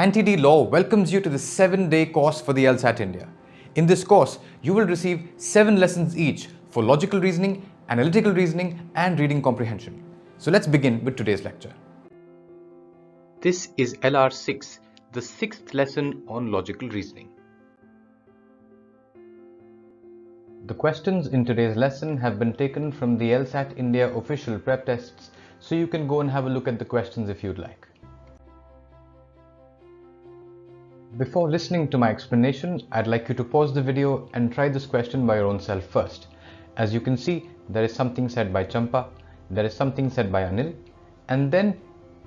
Anti-D Law welcomes you to the 7-day course for the LSAT-India. In this course, you will receive 7 lessons each for logical reasoning, analytical reasoning, and reading comprehension. So let's begin with today's lecture. This is LR6, the 6th lesson on logical reasoning. The questions in today's lesson have been taken from the LSAT India official prep tests, so you can go and have a look at the questions if you'd like. Before listening to my explanation, I'd like you to pause the video and try this question by your own self first. As you can see, there is something said by Champa, there is something said by Anil, and then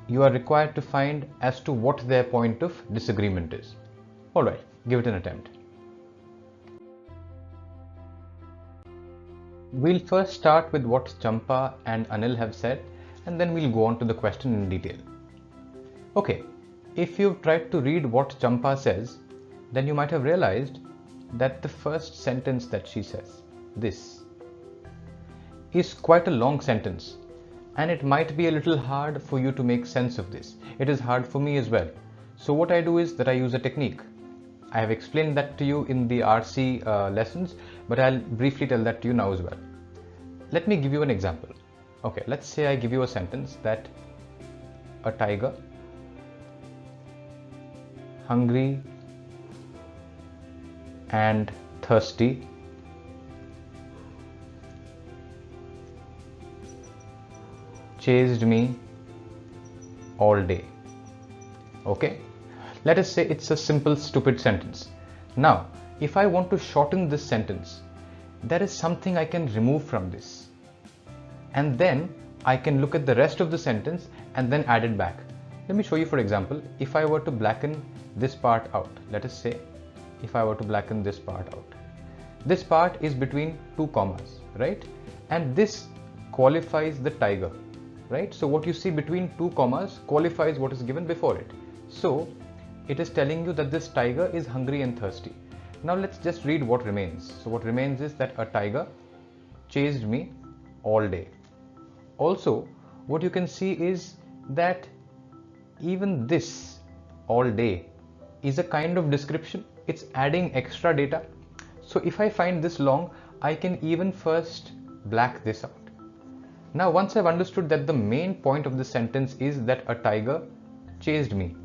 you are required to find as to what their point of disagreement is. Alright, give it an attempt. We'll first start with what Champa and Anil have said, and then we'll go on to the question in detail. Okay. If you've tried to read what Champa says, then you might have realized that the first sentence that she says, this, is quite a long sentence, and it might be a little hard for you to make sense of this. It is hard for me as well. So what I do is that I use a technique. I have explained that to you in the RC lessons, but I'll briefly tell that to you now as well. Let me give you an example. Okay, let's say I give you a sentence that a tiger, hungry and thirsty, chased me all day. Okay, let us say it's a simple stupid sentence. Now if I want to shorten this sentence, there is something I can remove from this, and then I can look at the rest of the sentence and then add it back. Let me show you. For example, if I were to blacken this part out, let us say if I were to blacken this part out, this part is between two commas, right? And this qualifies the tiger, right? So what you see between two commas qualifies what is given before it. So it is telling you that this tiger is hungry and thirsty. Now let's just read what remains. So what remains is that a tiger chased me all day. Also, what you can see is that even this all day is a kind of description. It's adding extra data. So if I find this long, I can even first black this out. Now once I've understood that the main point of the sentence is that a tiger chased me,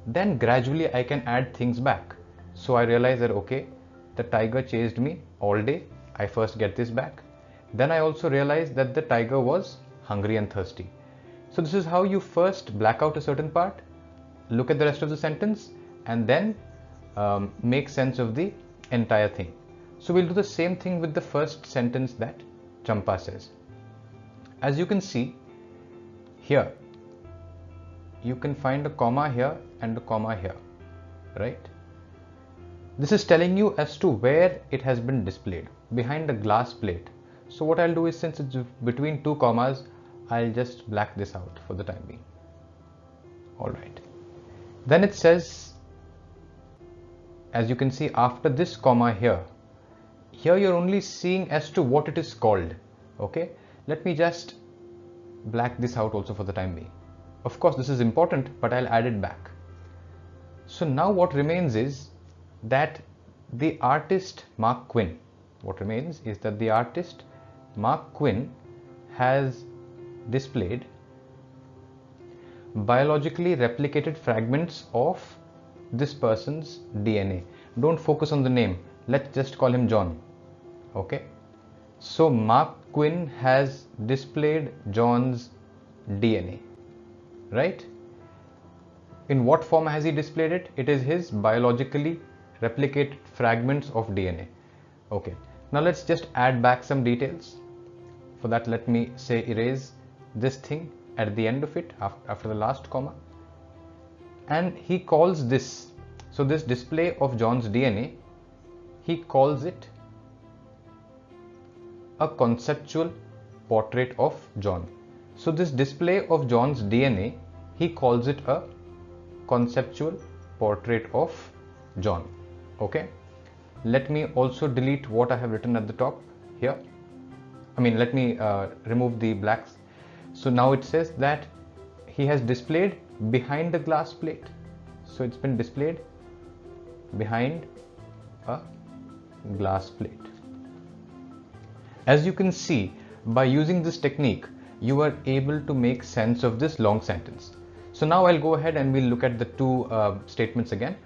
then gradually I can add things back. So I realize that okay, the tiger chased me all day. I first get this back. Then I also realize that the tiger was hungry and thirsty. So this is how you first black out a certain part, look at the rest of the sentence, and then make sense of the entire thing. So we'll do the same thing with the first sentence that Champa says. As you can see here, you can find a comma here and a comma here, right? This is telling you as to where it has been displayed, behind a glass plate. So what I'll do is, since it's between two commas, I'll just black this out for the time being. Alright. Then it says, as you can see, after this comma here you're only seeing as to what it is called. Okay, let me just black this out also for the time being. Of course this is important, but I'll add it back. So now what remains is that the artist Mark Quinn, has displayed biologically replicated fragments of this person's DNA. Don't focus on the name, let's just call him John. Okay, so Mark Quinn has displayed John's DNA, right? In what form has he displayed it? It is his biologically replicated fragments of DNA. Okay, now let's just add back some details. For that, let me say erase this thing at the end of it after the last comma, and he calls this, so this display of John's DNA, he calls it a conceptual portrait of John. So this display of John's DNA, he calls it a conceptual portrait of John. Okay, let me also delete what I have written at the top here. Let me remove the blacks. So now it says that he has displayed behind the glass plate. So it's been displayed behind a glass plate. As you can see, by using this technique, you are able to make sense of this long sentence. So now I'll go ahead and we'll look at the two statements again,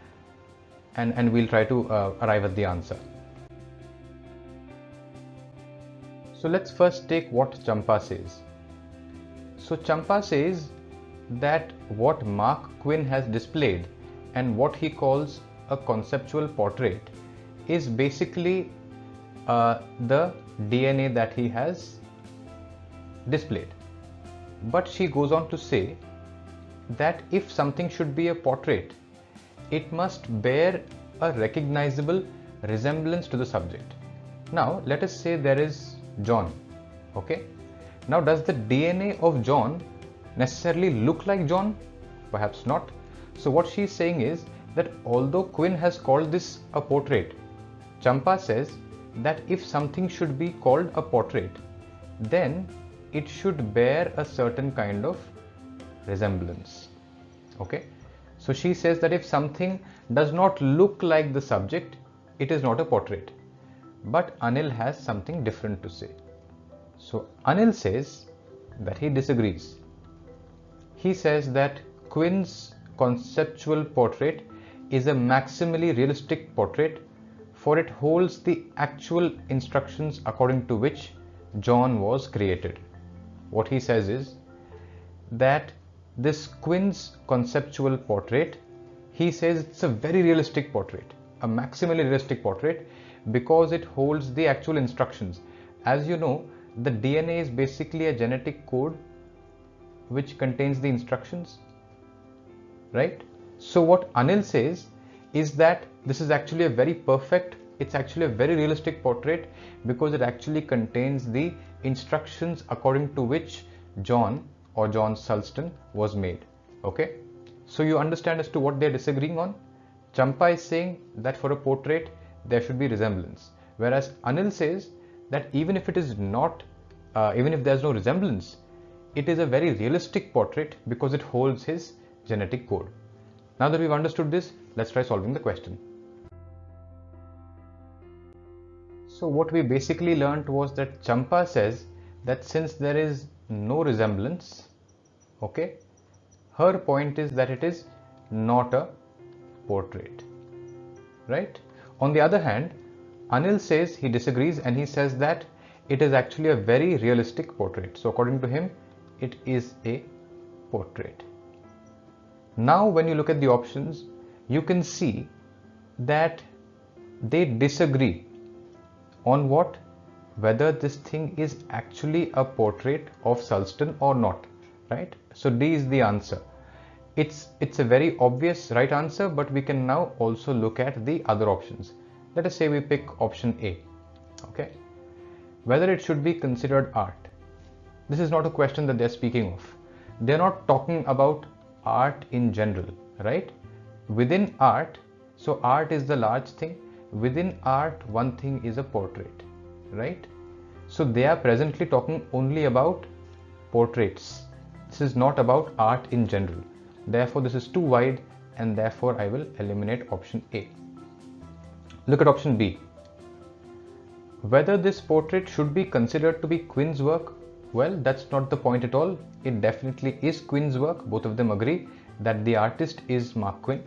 and we'll try to arrive at the answer. So let's first take what Champa says. So Champa says that what Mark Quinn has displayed and what he calls a conceptual portrait is basically the DNA that he has displayed. But she goes on to say that if something should be a portrait, it must bear a recognizable resemblance to the subject. Now let us say there is John. Okay. Now does the DNA of John necessarily look like John? Perhaps not. So what she is saying is that although Quinn has called this a portrait, Champa says that if something should be called a portrait, then it should bear a certain kind of resemblance. Okay. So she says that if something does not look like the subject, it is not a portrait. But Anil has something different to say. So Anil says that he disagrees. He says that Quinn's conceptual portrait is a maximally realistic portrait, for it holds the actual instructions according to which John was created. What he says is that this Quinn's conceptual portrait, he says it's a very realistic portrait, a maximally realistic portrait, because it holds the actual instructions. As you know, the DNA is basically a genetic code which contains the instructions, right? So what Anil says is that this is actually a very perfect, it's actually a very realistic portrait because it actually contains the instructions according to which John or John Sulston was made. Okay, so you understand as to what they're disagreeing on. Champa is saying that for a portrait there should be resemblance, whereas Anil says that even if it is not, even if there's no resemblance, it is a very realistic portrait because it holds his genetic code. Now that we've understood this, let's try solving the question. So what we basically learned was that Champa says that since there is no resemblance, okay, her point is that it is not a portrait, right? On the other hand, Anil says he disagrees and he says that it is actually a very realistic portrait. So according to him, it is a portrait. Now when you look at the options, you can see that they disagree on what? Whether this thing is actually a portrait of Sulston or not, right? So D is the answer. It's a very obvious right answer, but we can now also look at the other options. Let us say we pick option A. Okay, whether it should be considered art. This is not a question that they're speaking of. They're not talking about art in general, right? Within art, so art is the large thing. Within art, one thing is a portrait, right? So they are presently talking only about portraits. This is not about art in general. Therefore, this is too wide and therefore I will eliminate option A. Look at option B. Whether this portrait should be considered to be Quinn's work, well, that's not the point at all. It definitely is Quinn's work. Both of them agree that the artist is Mark Quinn.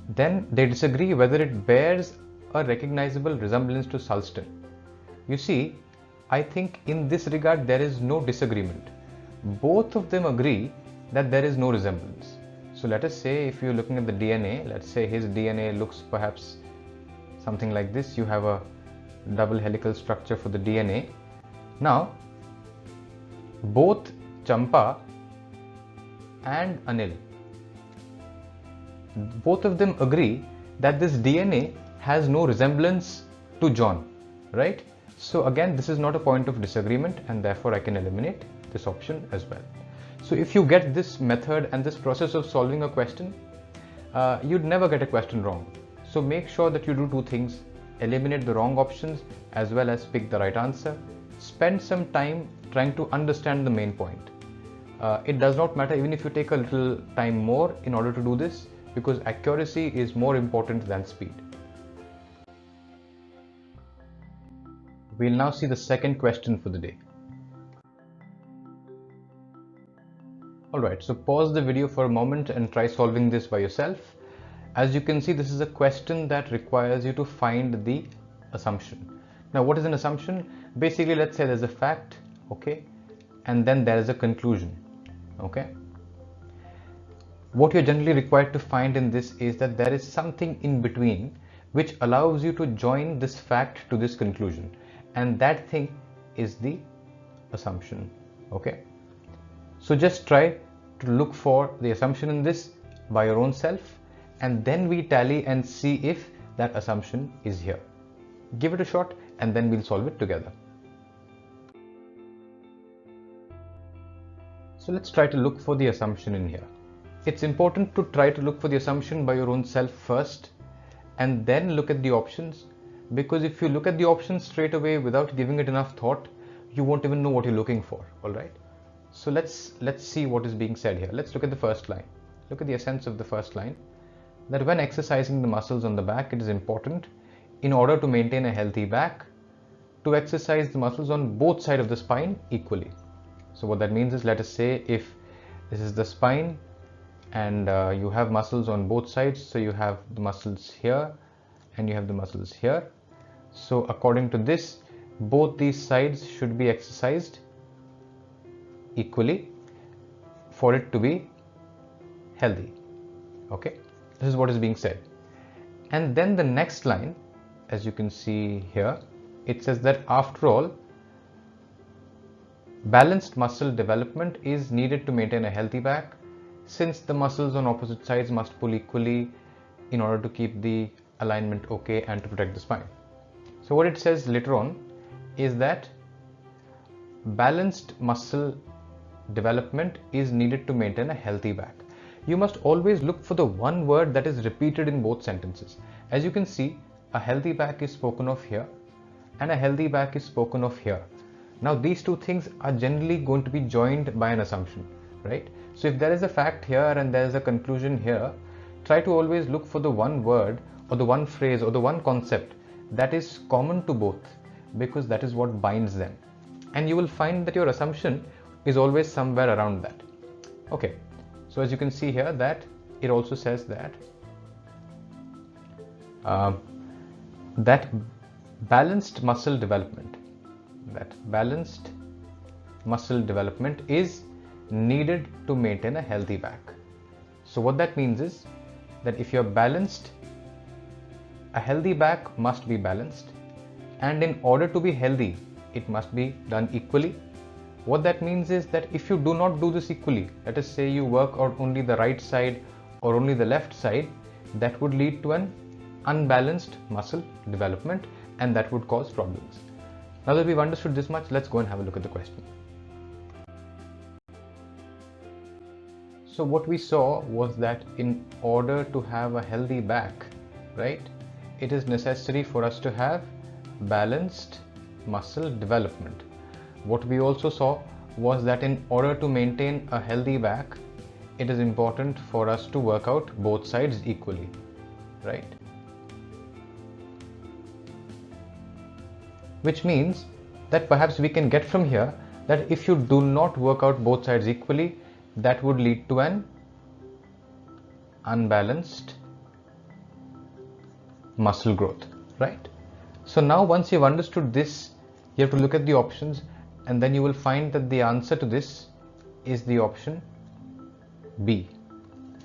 Then they disagree whether it bears a recognizable resemblance to Sulston. You see, I think in this regard there is no disagreement. Both of them agree that there is no resemblance. So let us say if you're looking at the DNA, let's say his DNA looks perhaps something like this. You have a double helical structure for the DNA. Now, both Champa and Anil, both of them agree that this DNA has no resemblance to John, right? So again, this is not a point of disagreement and therefore I can eliminate this option as well. So if you get this method and this process of solving a question, you'd never get a question wrong. So make sure that you do two things: eliminate the wrong options as well as pick the right answer. Spend some time trying to understand the main point. It does not matter even if you take a little time more in order to do this, because accuracy is more important than speed. We'll now see the second question for the day. Alright, so pause the video for a moment and try solving this by yourself. As you can see, this is a question that requires you to find the assumption. Now, what is an assumption? Basically, let's say there's a fact, okay, and then there is a conclusion, okay. What you're generally required to find in this is that there is something in between which allows you to join this fact to this conclusion, and that thing is the assumption, okay. So just try to look for the assumption in this by your own self, and then we tally and see if that assumption is here. Give it a shot and then we'll solve it together. So let's try to look for the assumption in here. It's important to try to look for the assumption by your own self first and then look at the options, because if you look at the options straight away without giving it enough thought, you won't even know what you're looking for. All right. So let's see what is being said here. Let's look at the first line. Look at the essence of the first line. That when exercising the muscles on the back, it is important, in order to maintain a healthy back, to exercise the muscles on both sides of the spine equally. So what that means is, let us say if this is the spine and you have muscles on both sides, so you have the muscles here and you have the muscles here. So according to this, both these sides should be exercised equally for it to be healthy, okay. This is what is being said. And then the next line, as you can see here, it says that after all, balanced muscle development is needed to maintain a healthy back, since the muscles on opposite sides must pull equally in order to keep the alignment okay and to protect the spine. So what it says later on is that balanced muscle development is needed to maintain a healthy back. You must always look for the one word that is repeated in both sentences. As you can see, a healthy back is spoken of here and a healthy back is spoken of here. Now these two things are generally going to be joined by an assumption, right? So if there is a fact here and there is a conclusion here, try to always look for the one word or the one phrase or the one concept that is common to both, because that is what binds them. And you will find that your assumption is always somewhere around that. Okay, so as you can see here, that it also says that that balanced muscle development is needed to maintain a healthy back. So what that means is that if you're balanced, a healthy back must be balanced, and in order to be healthy, it must be done equally. What that means is that if you do not do this equally, let us say you work on only the right side or only the left side, that would lead to an unbalanced muscle development, and that would cause problems. Now that we've understood this much, let's go and have a look at the question. So what we saw was that in order to have a healthy back, right, it is necessary for us to have balanced muscle development. What we also saw was that in order to maintain a healthy back, it is important for us to work out both sides equally, right? Which means that perhaps we can get from here that if you do not work out both sides equally, that would lead to an unbalanced muscle growth, right? So now once you've understood this, you have to look at the options, and then you will find that the answer to this is the option B,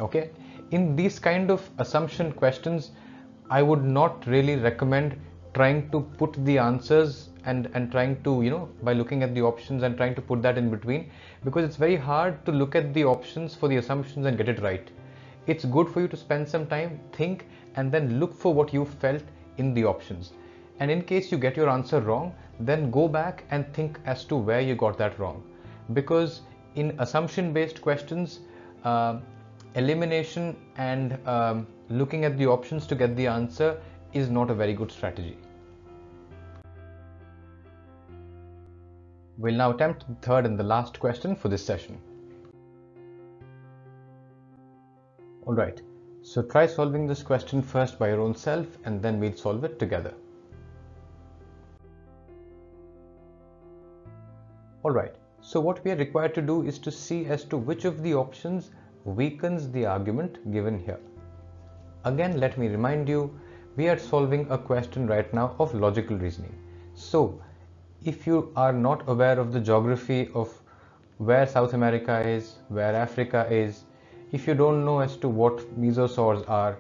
okay? In these kind of assumption questions, I would not really recommend trying to put the answers and trying to, by looking at the options and trying to put that in between, because it's very hard to look at the options for the assumptions and get it right. It's good for you to spend some time, think, and then look for what you felt in the options. And in case you get your answer wrong, then go back and think as to where you got that wrong. Because in assumption based questions, elimination and looking at the options to get the answer is not a very good strategy. We'll now attempt the third and the last question for this session. Alright, so try solving this question first by your own self and then we'll solve it together. Alright, so what we are required to do is to see as to which of the options weakens the argument given here. Again, let me remind you, we are solving a question right now of logical reasoning. So, if you are not aware of the geography of where South America is, where Africa is, if you don't know as to what mesosaurs are,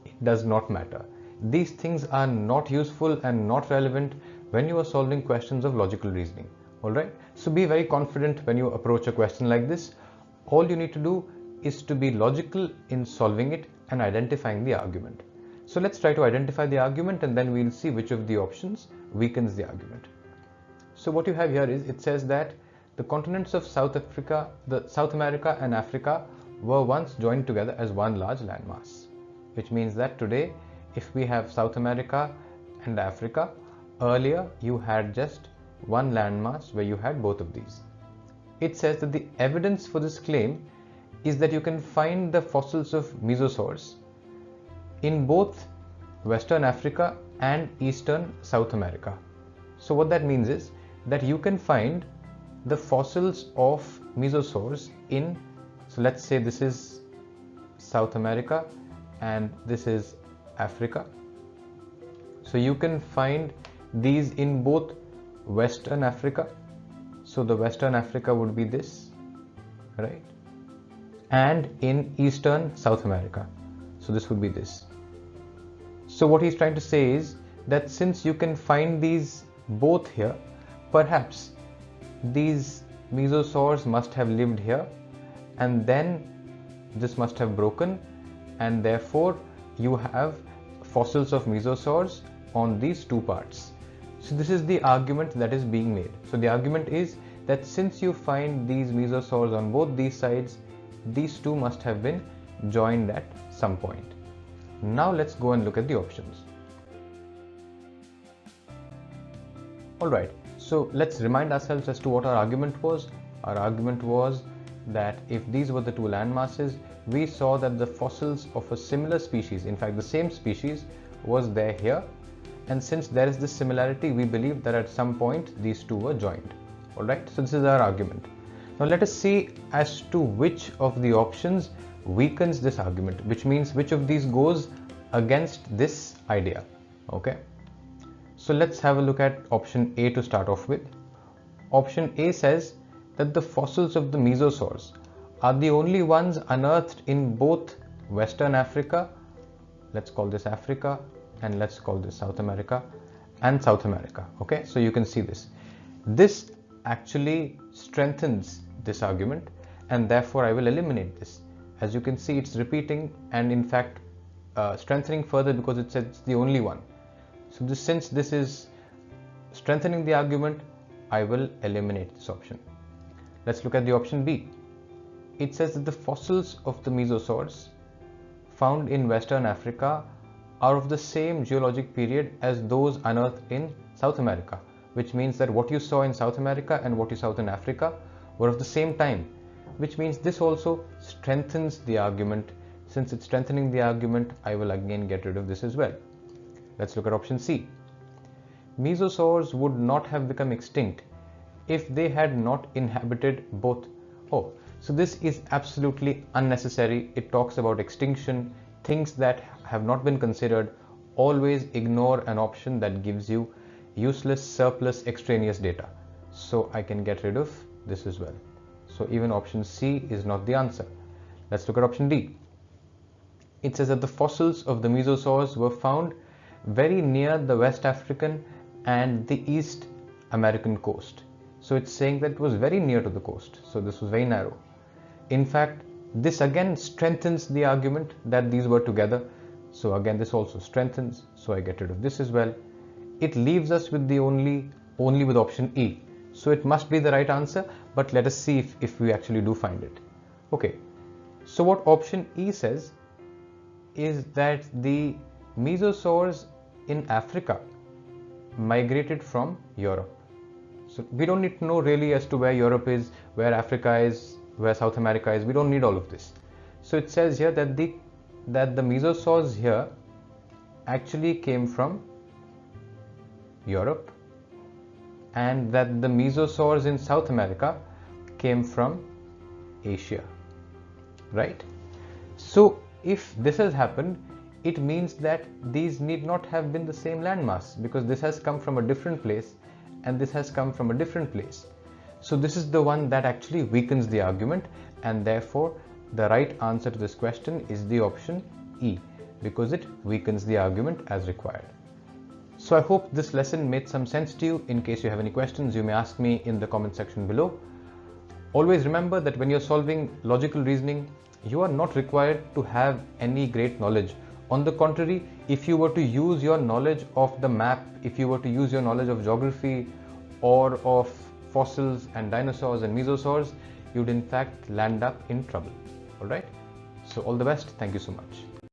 it does not matter. These things are not useful and not relevant when you are solving questions of logical reasoning. Alright, so be very confident when you approach a question like this. All you need to do is to be logical in solving it and identifying the argument. So let's try to identify the argument and then we'll see which of the options weakens the argument. So what you have here is, it says that the continents of South America and Africa were once joined together as one large landmass, which means that today, if we have South America and Africa, earlier you had just one landmass where you had both of these. It says that the evidence for this claim is that you can find the fossils of mesosaurs in both Western Africa and Eastern South America. So what that means is that you can find the fossils of mesosaurs in, so let's say this is South America and this is Africa. So you can find these in both Western Africa, so the Western Africa would be this, right, and in Eastern South America, so this would be this. So what he's trying to say is that since you can find these both here, perhaps these mesosaurs must have lived here and then this must have broken, and therefore you have fossils of mesosaurs on these two parts. So this is the argument that is being made. So the argument is that since you find these mesosaurs on both these sides, these two must have been joined at some point. Now let's go and look at the options. Alright, so let's remind ourselves as to what our argument was. Our argument was that if these were the two land masses, we saw that the fossils of a similar species, in fact the same species, was there here. And since there is this similarity, we believe that at some point these two were joined. Alright, so this is our argument. Now let us see as to which of the options weakens this argument, which means which of these goes against this idea. Okay, so let's have a look at option A to start off with. Option A says that the fossils of the mesosaurs are the only ones unearthed in both Western Africa, let's call this Africa, and let's call this South America, and South America. Okay, so you can see this. This actually strengthens this argument and therefore I will eliminate this. As you can see, it's repeating and in fact strengthening further because it says it's the only one. So since this is strengthening the argument, I will eliminate this option. Let's look at the option B. It says that the fossils of the mesosaurs found in Western Africa are of the same geologic period as those unearthed in South America, which means that what you saw in South America and what you saw in Africa were of the same time, which means this also strengthens the argument. Since it's strengthening the argument, I will again get rid of this as well. Let's look at option C. Mesosaurs would not have become extinct if they had not inhabited both. Oh, so this is absolutely unnecessary. It talks about extinction, things that have not been considered. Always ignore an option that gives you useless, surplus, extraneous data. So I can get rid of this as well. So even option C is not the answer. Let's look at option D. It says that the fossils of the mesosaurs were found very near the West African and the East American coast. So it's saying that it was very near to the coast. So this was very narrow. In fact, this again strengthens the argument that these were together. So again, this also strengthens. So I get rid of this as well. It leaves us with the only with option E. So it must be the right answer, but let us see if we actually do find it. Okay. So what option E says is that the mesosaurs in Africa migrated from Europe. So we don't need to know really as to where Europe is, where Africa is, where South America is. We don't need all of this. So it says here that the mesosaurs here actually came from Europe, and that the mesosaurs in South America came from Asia, right? So if this has happened, it means that these need not have been the same landmass, because this has come from a different place and this has come from a different place. So this is the one that actually weakens the argument, and therefore the right answer to this question is the option E, because it weakens the argument as required. So I hope this lesson made some sense to you. In case you have any questions, you may ask me in the comment section below. Always remember that when you're solving logical reasoning, you are not required to have any great knowledge. On the contrary, if you were to use your knowledge of the map, if you were to use your knowledge of geography or of fossils and dinosaurs and mesosaurs, you'd in fact land up in trouble. Alright? So all the best. Thank you so much.